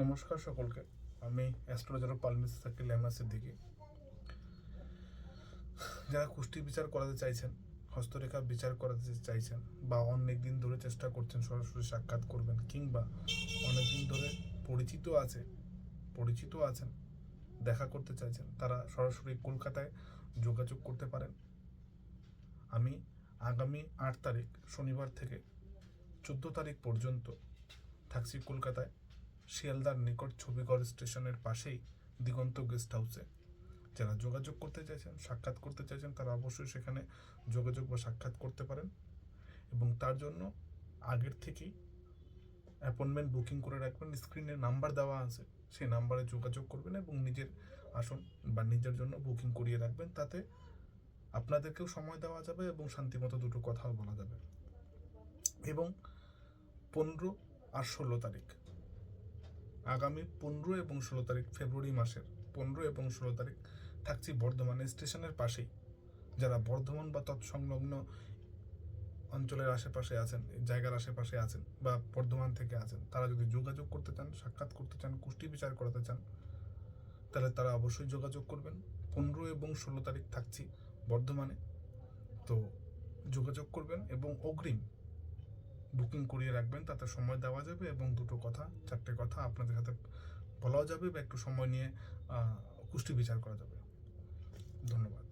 নমস্কার সকলকে। আমি অ্যাস্ট্রোলজার পালমিস সার্কেল এমএসের দিকে যারা কুষ্টি বিচার করাতে চাইছেন, হস্তরেখা বিচার করাতে চাইছেন, বা অনেক দিন ধরে চেষ্টা করছেন সরাসরি সাক্ষাৎ করবেন, কিংবা অনেক দিন ধরে পরিচিত আছেন, দেখা করতে চাইছেন, তারা সরাসরি কলকাতায় যোগাযোগ করতে পারেন। আমি আগামী 8 তারিখ শনিবার থেকে 14 তারিখ পর্যন্ত থাকছি কলকাতায়, শিয়ালদার নিকট ছবিঘর স্টেশনের পাশেই দিগন্ত গেস্ট হাউসে। যারা যোগাযোগ করতে চাইছেন, সাক্ষাৎ করতে চাইছেন, তারা অবশ্যই সেখানে যোগাযোগ বা সাক্ষাৎ করতে পারেন। এবং তার জন্য আগের থেকেই অ্যাপয়েন্টমেন্ট বুকিং করে রাখবেন। স্ক্রিনে নাম্বার দেওয়া আছে, সেই নাম্বারে যোগাযোগ করবেন এবং নিজের আসন বা নিজের জন্য বুকিং করিয়ে রাখবেন। তাতে আপনাদেরকেও সময় দেওয়া যাবে এবং শান্তিমতো দুটো কথাও বলা যাবে। এবং 15 আর 16 তারিখ, আগামী 15 এবং 16 তারিখ, ফেব্রুয়ারি মাসের 15 এবং 16 তারিখ থাকছি বর্ধমান স্টেশনের পাশেই। যারা বর্ধমান বা তৎসংলগ্ন অঞ্চলের আশেপাশে আছেন, জায়গার আশেপাশে আছেন, বা বর্ধমান থেকে আছেন, তারা যদি যোগাযোগ করতে চান, সাক্ষাৎ করতে চান, কুষ্টি বিচার করাতে চান, তাহলে তারা অবশ্যই যোগাযোগ করবেন। 15 এবং 16 তারিখ থাকছি বর্ধমানে, তো যোগাযোগ করবেন এবং অগ্রিম বুকিং করিয়ে রাখবেন। তাতে সময় দেওয়া যাবে এবং দুটো কথা, চারটে কথা আপনাদের সাথে বলাও যাবে, বা একটু সময় নিয়ে কুষ্টি বিচার করা যাবে। ধন্যবাদ।